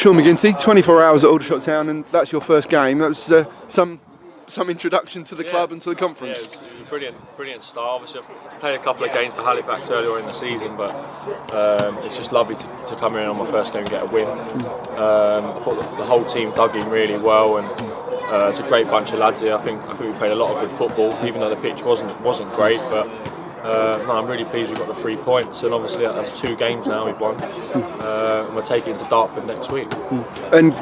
Sean McGinty, 24 hours at Alfreton Town, and that's your first game. That was some introduction to the club and to the conference. Yeah, it was a brilliant start. Obviously, I played a couple of games for Halifax earlier in the season, but it's just lovely to come in on my first game and get a win. I thought the whole team dug in really well, and it's a great bunch of lads here. I think we played a lot of good football, even though the pitch wasn't great. But no, I'm really pleased we got the 3 points, and obviously that's 2 games now we've won. And we'll take it into Dartford next week. And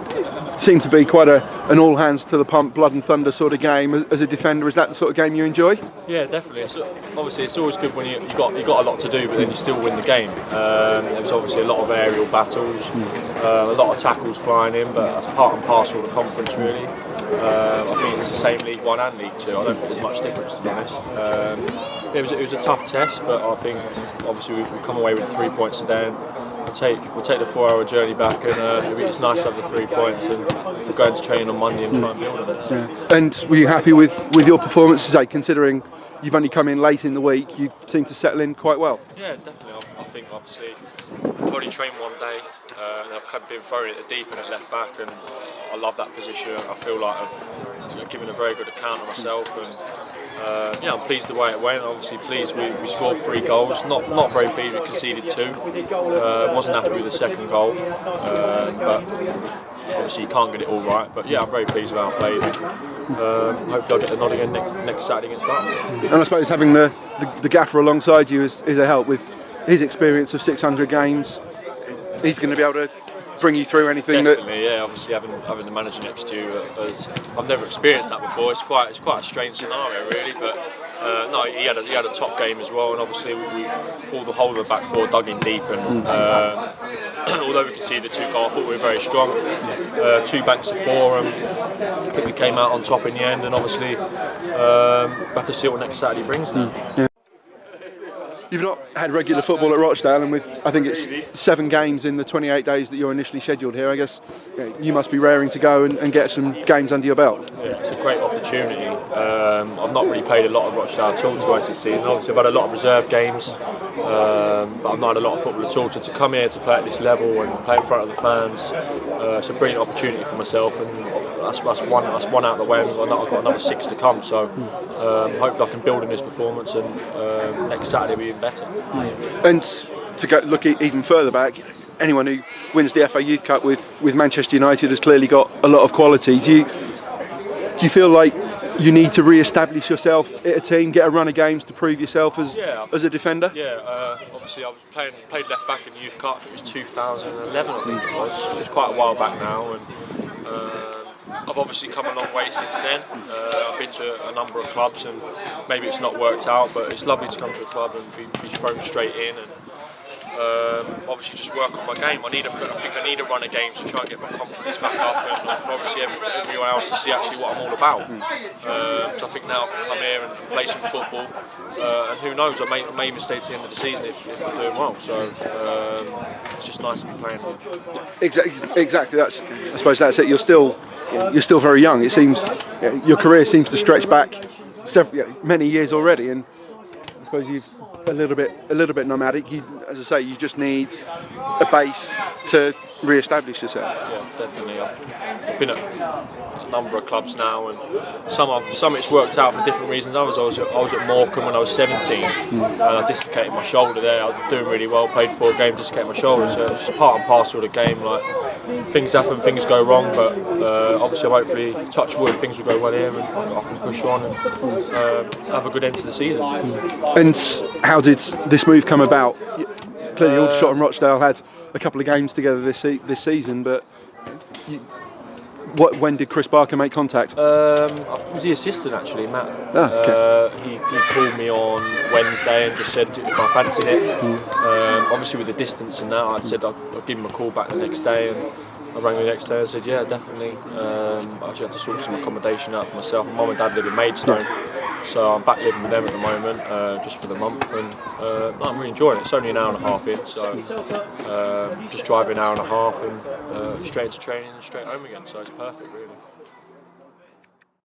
seemed to be quite an all hands to the pump, blood and thunder sort of game. As a defender, is that the sort of game you enjoy? Yeah, definitely. Obviously, it's always good when you got a lot to do, but then you still win the game. There was obviously a lot of aerial battles, a lot of tackles flying in, but that's part and parcel of the conference, really. I think it's the same League 1 and League 2. I don't think there's much difference, to be honest. It was a tough test, but I think obviously we've come away with 3 points today. And we'll take the 4-hour journey back, and it's nice to have the 3 points, and we'll go into training on Monday and try and build on it. Yeah. And were you happy with your performance today, considering you've only come in late in the week? You seem to settle in quite well. Yeah, definitely. I think obviously I've only trained one day, and I've been thrown at the deep end at left back, and I love that position. I feel like I've given a very good account of myself, and yeah, I'm pleased the way it went. Obviously pleased we scored 3 goals. Not very pleased we conceded 2. Wasn't happy with the second goal, but obviously you can't get it all right. But yeah, I'm very pleased with how I played. Hopefully I'll get the nod again next Saturday against Dartford. And I suppose having the gaffer alongside you is a help with his experience of 600 games. He's going to be able to bring you through anything. Definitely, yeah. Obviously, having the manager next to you, I've never experienced that before. It's quite a strange scenario, really. But no, he had a top game as well, and obviously all the whole of the back 4 dug in deep. And although we could see the 2 goals, I thought we were very strong. 2 banks of 4, and I think we came out on top in the end. And obviously, we'll have to see what next Saturday brings now. Yeah. You've not had regular football at Rochdale, and with I think it's 7 games in the 28 days that you're initially scheduled here. I guess you must be raring to go and get some games under your belt. Yeah, it's a great opportunity. I've not really played a lot of Rochdale at all twice this season. Obviously, I've had a lot of reserve games, but I've not had a lot of football at all. So to come here to play at this level and play in front of the fans, it's a brilliant opportunity for myself, and that's one out of the way. I've got another 6 to come. So hopefully I can build on this performance, and next Saturday will be even better. And to look even further back, anyone who wins the FA Youth Cup with Manchester United has clearly got a lot of quality. Do you feel like you need to re-establish yourself at a team, get a run of games to prove yourself as a defender? Yeah, obviously I was played left back in the Youth Cup. I think it was 2011, I think it was. It was quite a while back now, and I've obviously come a long way since then. I've been to a number of clubs, and maybe it's not worked out, but it's lovely to come to a club and be thrown straight in, and obviously just work on my game. I think I need a run of games to try and get my confidence back up, and obviously everyone else to see actually what I'm all about. So I think now I can come here and play some football, and who knows, I may even stay to the end of the season if I'm doing well. So it's just nice to be playing here. Exactly. I suppose that's it. You're still very young. It seems your career seems to stretch back many years already, and I suppose you've a little bit nomadic. As I say, you just need a base to re-establish yourself. Yeah, definitely. I've been at a number of clubs now, and some it's worked out for different reasons. I was at Morecambe when I was 17, and I dislocated my shoulder there. I was doing really well, played 4 games, dislocated my shoulder. So it's just part and parcel of the game. Like, things happen, things go wrong, but obviously, hopefully, touch wood, things will go well here, and I can push on and have a good end to the season. And how did this move come about? Clearly, Aldershot and Rochdale had a couple of games together this season, but when did Chris Barker make contact? I was the assistant actually, Matt. He called me on Wednesday and just said if I fancied it. Obviously with the distance and that, I said I'd give him a call back the next day, and I rang the next day and said yeah, definitely. I actually had to sort some accommodation out for myself. My mum and dad live in Maidstone, so I'm back living with them at the moment, just for the month, and I'm really enjoying it. It's only an hour and a half in, so just driving an hour and a half and straight into training and straight home again, so it's perfect really.